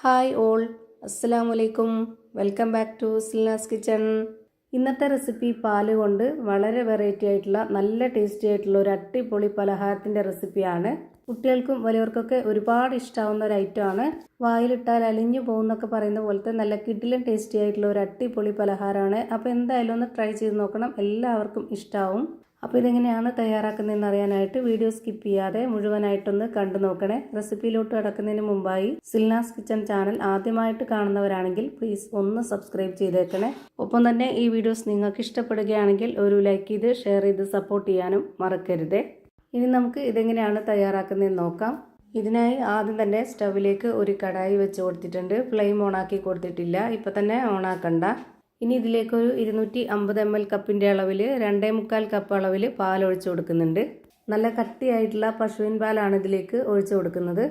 Hi all, അസ്സലാമലൈക്കും. Welcome back to Silnas kitchen. ഇന്നത്തെ recipe പാല് കൊണ്ട് വളരെ വെറൈറ്റി ആയിട്ടുള്ള നല്ല ടേസ്റ്റി ആയിട്ടുള്ള ഒരു അടിപൊളി പലഹാരത്തിൻ്റെ റെസിപ്പിയാണ്. കുട്ടികൾക്കും വലിയവർക്കൊക്കെ ഒരുപാട് ഇഷ്ടമാവുന്ന ഒരു ഐറ്റമാണ്. വായിലിട്ടാൽ അലിഞ്ഞു പോകുന്നൊക്കെ പറയുന്ന പോലത്തെ നല്ല കിടിലൻ ടേസ്റ്റി ആയിട്ടുള്ള ഒരു അടിപൊളി പലഹാരമാണ്. അപ്പോൾ എന്തായാലും ഒന്ന് ട്രൈ ചെയ്ത് നോക്കണം, എല്ലാവർക്കും ഇഷ്ടമാവും. അപ്പോൾ ഇതെങ്ങനെയാണ് തയ്യാറാക്കുന്നതെന്ന് അറിയാനായിട്ട് വീഡിയോ സ്കിപ്പ് ചെയ്യാതെ മുഴുവനായിട്ടൊന്ന് കണ്ടു നോക്കണേ. റെസിപ്പിയിലോട്ട് കടക്കുന്നതിന് മുമ്പായി സിൽനാസ് കിച്ചൺ ചാനൽ ആദ്യമായിട്ട് കാണുന്നവരാണെങ്കിൽ പ്ലീസ് ഒന്ന് സബ്സ്ക്രൈബ് ചെയ്തേക്കണേ. ഒപ്പം തന്നെ ഈ വീഡിയോസ് നിങ്ങൾക്ക് ഇഷ്ടപ്പെടുകയാണെങ്കിൽ ഒരു ലൈക്ക് ചെയ്ത് ഷെയർ ചെയ്ത് സപ്പോർട്ട് ചെയ്യാനും മറക്കരുതേ. ഇനി നമുക്ക് ഇതെങ്ങനെയാണ് തയ്യാറാക്കുന്നതെന്ന് നോക്കാം. ഇതിനായി ആദ്യം തന്നെ സ്റ്റവിലേക്ക് ഒരു കടായി വെച്ച് കൊടുത്തിട്ടുണ്ട്. ഫ്ലെയിം ഓണാക്കി കൊടുത്തിട്ടില്ല, ഇപ്പം തന്നെ ഓണാക്കണ്ട. ഇനി ഇതിലേക്കൊരു 250 ml കപ്പിൻ്റെ അളവിൽ 2.25 കപ്പ് അളവിൽ പാൽ ഒഴിച്ചു കൊടുക്കുന്നുണ്ട്. നല്ല കട്ടിയായിട്ടുള്ള പശുവിൻ പാലാണ് ഇതിലേക്ക് ഒഴിച്ചു കൊടുക്കുന്നത്.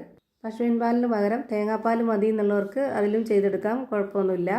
പശുവിൻ പാലിന് പകരം തേങ്ങാപ്പാൽ മതി എന്നുള്ളവർക്ക് അതിലും ചെയ്തെടുക്കാം, കുഴപ്പമൊന്നുമില്ല.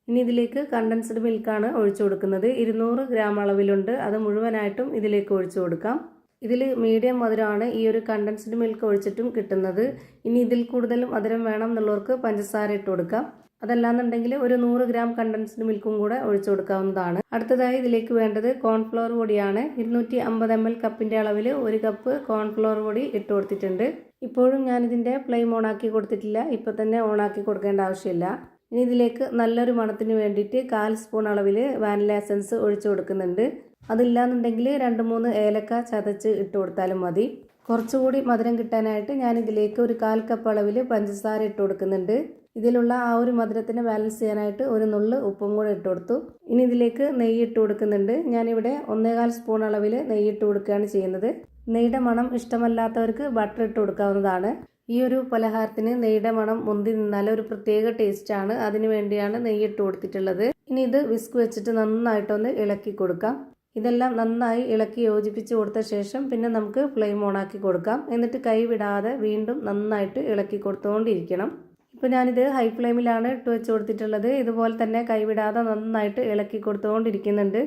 ഇനി ഇതിലേക്ക് കണ്ടൻസ്ഡ് മിൽക്കാണ് ഒഴിച്ചു കൊടുക്കുന്നത്. 200 ഗ്രാം അളവിലുണ്ട്, അത് മുഴുവനായിട്ടും ഇതിലേക്ക് ഒഴിച്ചു കൊടുക്കാം. ഇതിൽ മീഡിയം മധുരമാണ് ഈ ഒരു കണ്ടൻസ്ഡ് മിൽക്ക് ഒഴിച്ചിട്ടും കിട്ടുന്നത്. ഇനി ഇതിൽ കൂടുതൽ മധുരം വേണം എന്നുള്ളവർക്ക് പഞ്ചസാര ഇട്ട് കൊടുക്കാം. അതല്ലാന്നുണ്ടെങ്കിൽ ഒരു 100 ഗ്രാം കണ്ടൻസ്ഡ് മിൽക്കും കൂടെ ഒഴിച്ചു കൊടുക്കാവുന്നതാണ്. അടുത്തതായി ഇതിലേക്ക് വേണ്ടത് കോൺഫ്ലവർ പൊടിയാണ്. 250 ml കപ്പിൻ്റെ അളവിൽ 1 കപ്പ് കോൺഫ്ലവർ പൊടി ഇട്ട് കൊടുത്തിട്ടുണ്ട്. ഇപ്പോഴും ഞാനിതിൻ്റെ ഫ്ലെയിം ഓണാക്കി കൊടുത്തിട്ടില്ല, ഇപ്പം തന്നെ ഓണാക്കി കൊടുക്കേണ്ട ആവശ്യമില്ല. ഇനി ഇതിലേക്ക് നല്ലൊരു മണത്തിന് വേണ്ടിയിട്ട് 1/4 സ്പൂൺ അളവിൽ വാനില എസൻസ് ഒഴിച്ചു കൊടുക്കുന്നുണ്ട്. അതില്ലാന്നുണ്ടെങ്കിൽ 2-3 ഏലക്ക ചതച്ച് ഇട്ട് കൊടുത്താലും മതി. കുറച്ചുകൂടി മധുരം കിട്ടാനായിട്ട് ഞാൻ ഇതിലേക്ക് ഒരു 1/4 കപ്പ് അളവിൽ പഞ്ചസാര ഇട്ട് കൊടുക്കുന്നുണ്ട്. ഇതിലുള്ള ആ ഒരു മധുരത്തിന് ബാലൻസ് ചെയ്യാനായിട്ട് ഒരു നുള്ള് ഉപ്പും കൂടെ ഇട്ട് കൊടുത്തു. ഇനി ഇതിലേക്ക് നെയ്യ് ഇട്ട് കൊടുക്കുന്നുണ്ട്. ഞാനിവിടെ 1/4 സ്പൂൺ അളവിൽ നെയ്യ് ഇട്ട് കൊടുക്കുകയാണ് ചെയ്യുന്നത്. നെയ്യുടെ മണം ഇഷ്ടമല്ലാത്തവർക്ക് ബട്ടർ ഇട്ട് കൊടുക്കാവുന്നതാണ്. ഈ ഒരു പലഹാരത്തിന് നെയ്യുടെ മണം മുന്തി നിന്നാൽ ഒരു പ്രത്യേക ടേസ്റ്റാണ്, അതിനു വേണ്ടിയാണ് നെയ്യ് ഇട്ട് കൊടുത്തിട്ടുള്ളത്. ഇനി ഇത് വിസ്ക് വെച്ചിട്ട് നന്നായിട്ടൊന്ന് ഇളക്കി കൊടുക്കാം. ഇതെല്ലാം നന്നായി ഇളക്കി യോജിപ്പിച്ച് കൊടുത്ത ശേഷം പിന്നെ നമുക്ക് ഫ്ലെയിം ഓണാക്കി കൊടുക്കാം. എന്നിട്ട് കൈ വിടാതെ വീണ്ടും നന്നായിട്ട് ഇളക്കി കൊടുത്തുകൊണ്ടിരിക്കണം. ഇപ്പോൾ ഞാനിത് ഹൈ ഫ്ലെയിമിലാണ് ഇട്ട് വെച്ച് കൊടുത്തിട്ടുള്ളത്. ഇതുപോലെ തന്നെ കൈവിടാതെ നന്നായിട്ട് ഇളക്കി കൊടുത്തുകൊണ്ടിരിക്കുന്നുണ്ട്.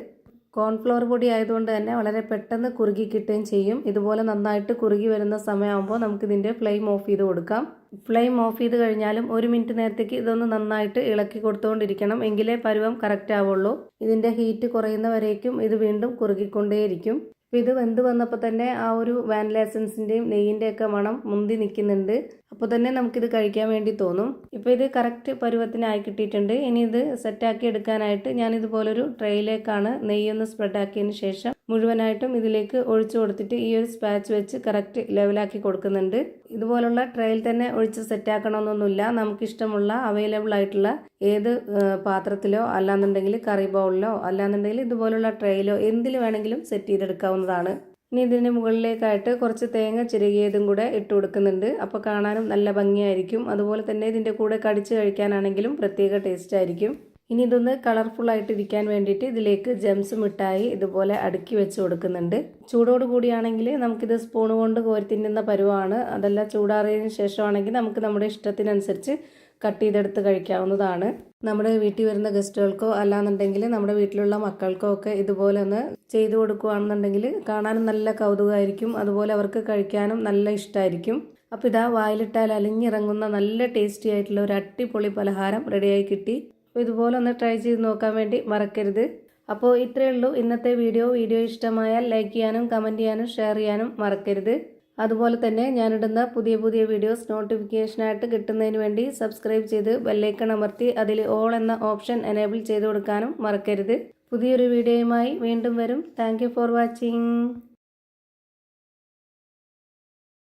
കോൺഫ്ലവർ പൊടി ആയതുകൊണ്ട് തന്നെ വളരെ പെട്ടെന്ന് കുറുകി കിട്ടുകയും ചെയ്യും. ഇതുപോലെ നന്നായിട്ട് കുറുകി വരുന്ന സമയമാകുമ്പോൾ നമുക്കിതിൻ്റെ ഫ്ലെയിം ഓഫ് ചെയ്ത് കൊടുക്കാം. ഫ്ലെയിം ഓഫ് ചെയ്ത് കഴിഞ്ഞാലും 1 മിനിറ്റ് നേരത്തേക്ക് ഇതൊന്ന് നന്നായിട്ട് ഇളക്കി കൊടുത്തുകൊണ്ടിരിക്കണം, എങ്കിലേ പരുവം കറക്റ്റ് ആവുള്ളൂ. ഇതിൻ്റെ ഹീറ്റ് കുറയുന്നവരേക്കും ഇത് വീണ്ടും കുറുകിക്കൊണ്ടേയിരിക്കും. അപ്പോൾ ഇത് വെന്ത് വന്നപ്പോൾ തന്നെ ആ ഒരു വാനില എസൻസിൻ്റെയും നെയ്യിൻ്റെയൊക്കെ മണം മുന്തി നിൽക്കുന്നുണ്ട്. അപ്പോൾ തന്നെ നമുക്കിത് കഴിക്കാൻ വേണ്ടി തോന്നും. ഇപ്പോൾ ഇത് കറക്റ്റ് പരുവത്തിനായി കിട്ടിയിട്ടുണ്ട്. ഇനി ഇത് സെറ്റാക്കി എടുക്കാനായിട്ട് ഞാനിതുപോലൊരു ട്രേയിലേക്കാണ് നെയ്യൊന്ന് സ്പ്രെഡാക്കിയതിന് ശേഷം മുഴുവനായിട്ടും ഇതിലേക്ക് ഒഴിച്ചു കൊടുത്തിട്ട് ഈ ഒരു സ്പാച്ച് വെച്ച് കറക്റ്റ് ലെവലാക്കി കൊടുക്കുന്നുണ്ട്. ഇതുപോലുള്ള ട്രേയിൽ തന്നെ ഒഴിച്ച് സെറ്റാക്കണമെന്നൊന്നുമില്ല. നമുക്കിഷ്ടമുള്ള അവൈലബിൾ ആയിട്ടുള്ള ഏത് പാത്രത്തിലോ അല്ലാന്നുണ്ടെങ്കിൽ കറി ബൗളിലോ അല്ലാന്നുണ്ടെങ്കിൽ ഇതുപോലുള്ള ട്രേയിലോ എന്തിൽ വേണമെങ്കിലും സെറ്റ് ചെയ്തെടുക്കാവുന്നതാണ്. ഇനി ഇതിന് മുകളിലേക്കായിട്ട് കുറച്ച് തേങ്ങ ചിരകിയതും കൂടെ ഇട്ട് കൊടുക്കുന്നുണ്ട്. അപ്പോൾ കാണാനും നല്ല ഭംഗിയായിരിക്കും. അതുപോലെ തന്നെ ഇതിൻ്റെ കൂടെ കടിച്ച് കഴിക്കാനാണെങ്കിലും പ്രത്യേക ടേസ്റ്റ് ആയിരിക്കും. ഇനി ഇതൊന്ന് കളർഫുൾ ആയിട്ടിരിക്കാൻ വേണ്ടിയിട്ട് ഇതിലേക്ക് ജംസ് മിഠായി ഇതുപോലെ അടുക്കി വെച്ച് കൊടുക്കുന്നുണ്ട്. ചൂടോട് കൂടിയാണെങ്കിൽ നമുക്കിത് സ്പൂൺ കൊണ്ട് കോരി തിന്നുന്ന പരുവമാണ്. അതല്ല ചൂടാറിയതിന് ശേഷമാണെങ്കിൽ നമുക്ക് നമ്മുടെ ഇഷ്ടത്തിനനുസരിച്ച് കട്ട് ചെയ്തെടുത്ത് കഴിക്കാവുന്നതാണ്. നമ്മുടെ വീട്ടിൽ വരുന്ന ഗസ്റ്റുകൾക്കോ അല്ലാന്നുണ്ടെങ്കിൽ നമ്മുടെ വീട്ടിലുള്ള മക്കൾക്കോ ഒക്കെ ഇതുപോലെ ഒന്ന് ചെയ്തു കൊടുക്കുകയാണെന്നുണ്ടെങ്കിൽ കാണാനും നല്ല കൗതുകമായിരിക്കും. അതുപോലെ അവർക്ക് കഴിക്കാനും നല്ല ഇഷ്ടമായിരിക്കും. അപ്പോൾ ഇതാ വായിലിട്ടാൽ അലിഞ്ഞിറങ്ങുന്ന നല്ല ടേസ്റ്റി ആയിട്ടുള്ള ഒരു അടിപൊളി പലഹാരം റെഡിയായി കിട്ടി. അപ്പോൾ ഇതുപോലെ ഒന്ന് ട്രൈ ചെയ്ത് നോക്കാൻ വേണ്ടി മറക്കരുത്. അപ്പോൾ ഇത്രയേ ഉള്ളൂ ഇന്നത്തെ വീഡിയോ. ഇഷ്ടമായാൽ ലൈക്ക് ചെയ്യാനും കമൻറ്റ് ചെയ്യാനും ഷെയർ ചെയ്യാനും മറക്കരുത്. അതുപോലെ തന്നെ ഞാനിടുന്ന പുതിയ വീഡിയോസ് നോട്ടിഫിക്കേഷനായിട്ട് കിട്ടുന്നതിന് വേണ്ടി സബ്സ്ക്രൈബ് ചെയ്ത് ബെല്ലൈക്കൺ അമർത്തി അതിൽ ഓൾ എന്ന ഓപ്ഷൻ എനേബിൾ ചെയ്ത് കൊടുക്കാനും മറക്കരുത്. പുതിയൊരു വീഡിയോയുമായി വീണ്ടും വരും. Thank you for watching.